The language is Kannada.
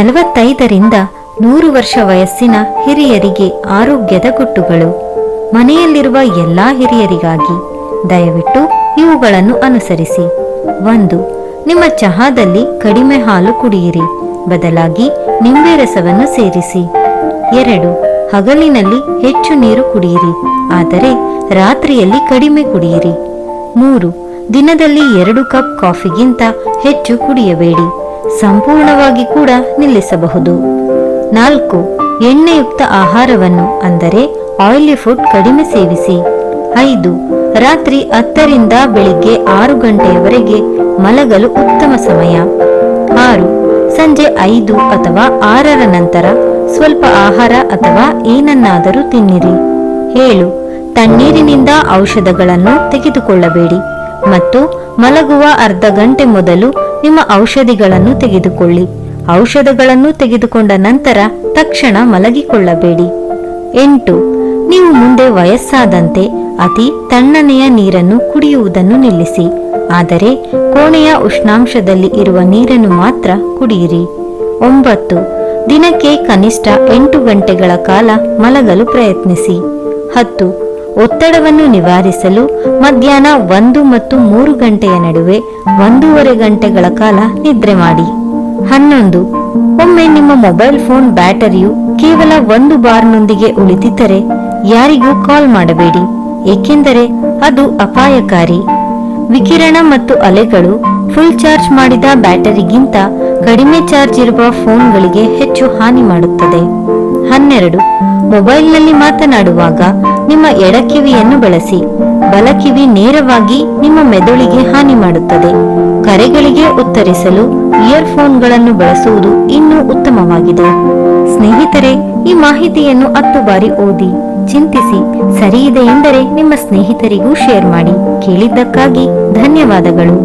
45ರಿಂದ 100 ವರ್ಷ ವಯಸ್ಸಿನ ಹಿರಿಯರಿಗೆ ಆರೋಗ್ಯದ ಗುಟ್ಟುಗಳು. ಮನೆಯಲ್ಲಿರುವ ಎಲ್ಲಾ ಹಿರಿಯರಿಗಾಗಿ ದಯವಿಟ್ಟು ಇವುಗಳನ್ನು ಅನುಸರಿಸಿ. 1. ನಿಮ್ಮ ಚಹಾದಲ್ಲಿ ಕಡಿಮೆ ಹಾಲು ಕುಡಿಯಿರಿ, ಬದಲಾಗಿ ನಿಂಬೆ ರಸವನ್ನು ಸೇರಿಸಿ. 2. ಹಗಲಿನಲ್ಲಿ ಹೆಚ್ಚು ನೀರು ಕುಡಿಯಿರಿ, ಆದರೆ ರಾತ್ರಿಯಲ್ಲಿ ಕಡಿಮೆ ಕುಡಿಯಿರಿ. 3. ದಿನದಲ್ಲಿ 2 ಕಪ್ ಕಾಫಿಗಿಂತ ಹೆಚ್ಚು ಕುಡಿಯಬೇಡಿ, ಸಂಪೂರ್ಣವಾಗಿ ಕೂಡ ನಿಲ್ಲಿಸಬಹುದು. 4. ಎಣ್ಣೆಯುಕ್ತ ಆಹಾರವನ್ನು ಅಂದರೆ ಆಯಿಲಿ ಫುಡ್ ಕಡಿಮೆ ಸೇವಿಸಿ. 5. ರಾತ್ರಿ 10ರಿಂದ ಬೆಳಿಗ್ಗೆ 6 ಗಂಟೆಯವರೆಗೆ ಮಲಗಲು ಉತ್ತಮ ಸಮಯ. 6. ಸಂಜೆ 5 ಅಥವಾ 6ರ ನಂತರ ಸ್ವಲ್ಪ ಆಹಾರ ಅಥವಾ ಏನನ್ನಾದರೂ ತಿನ್ನಿರಿ. 7. ತಣ್ಣೀರಿನಿಂದ ಔಷಧಗಳನ್ನು ತೆಗೆದುಕೊಳ್ಳಬೇಡಿ ಮತ್ತು ಮಲಗುವ ಅರ್ಧ ಗಂಟೆ ಮೊದಲು ನಿಮ್ಮ ಔಷಧಿಗಳನ್ನು ತೆಗೆದುಕೊಳ್ಳಿ. ಔಷಧಗಳನ್ನು ತೆಗೆದುಕೊಂಡ ನಂತರ ತಕ್ಷಣ ಮಲಗಿಕೊಳ್ಳಬೇಡಿ. 8. ನೀವು ಮುಂದೆ ವಯಸ್ಸಾದಂತೆ ಅತಿ ತಣ್ಣನೆಯ ನೀರನ್ನು ಕುಡಿಯುವುದನ್ನು ನಿಲ್ಲಿಸಿ, ಆದರೆ ಕೋಣೆಯ ಉಷ್ಣಾಂಶದಲ್ಲಿ ಇರುವ ನೀರನ್ನು ಮಾತ್ರ ಕುಡಿಯಿರಿ. 9. ದಿನಕ್ಕೆ ಕನಿಷ್ಠ 8 ಗಂಟೆಗಳ ಕಾಲ ಮಲಗಲು ಪ್ರಯತ್ನಿಸಿ. 10. ಒತ್ತಡವನ್ನು ನಿವಾರಿಸಲು ಮಧ್ಯಾಹ್ನ 1 ಮತ್ತು 3 ಗಂಟೆಯ ನಡುವೆ 1.5 ಗಂಟೆಗಳ ಕಾಲ ನಿದ್ರೆ ಮಾಡಿ. 11. ಒಮ್ಮೆ ನಿಮ್ಮ ಮೊಬೈಲ್ ಫೋನ್ ಬ್ಯಾಟರಿಯು ಕೇವಲ 1 ಬಾರ್ನೊಂದಿಗೆ ಉಳಿದಿದ್ದರೆ ಯಾರಿಗೂ ಕಾಲ್ ಮಾಡಬೇಡಿ, ಏಕೆಂದರೆ ಅದು ಅಪಾಯಕಾರಿ. ವಿಕಿರಣ ಮತ್ತು ಅಲೆಗಳು ಫುಲ್ ಚಾರ್ಜ್ ಮಾಡಿದ ಬ್ಯಾಟರಿಗಿಂತ ಕಡಿಮೆ ಚಾರ್ಜ್ ಇರುವ ಫೋನ್ಗಳಿಗೆ ಹೆಚ್ಚು ಹಾನಿ ಮಾಡುತ್ತದೆ. 12. ಮೊಬೈಲ್ನಲ್ಲಿ ಮಾತನಾಡುವಾಗ ನಿಮ್ಮ ಎಡಕಿವಿಯನ್ನು ಬಳಸಿ, ಬಲಕಿವಿ ನೇರವಾಗಿ ನಿಮ್ಮ ಮೆದುಳಿಗೆ ಹಾನಿ ಮಾಡುತ್ತದೆ. ಕರೆಗಳಿಗೆ ಉತ್ತರಿಸಲು ಇಯರ್ಫೋನ್ಗಳನ್ನು ಬಳಸುವುದು ಇನ್ನೂ ಉತ್ತಮವಾಗಿದೆ. ಸ್ನೇಹಿತರೆ, ಈ ಮಾಹಿತಿಯನ್ನು 10 ಬಾರಿ ಓದಿ, ಚಿಂತಿಸಿ, ಸರಿಯಿದೆ ಎಂದರೆ ನಿಮ್ಮ ಸ್ನೇಹಿತರಿಗೂ ಶೇರ್ ಮಾಡಿ. ಕೇಳಿದ್ದಕ್ಕಾಗಿ ಧನ್ಯವಾದಗಳು.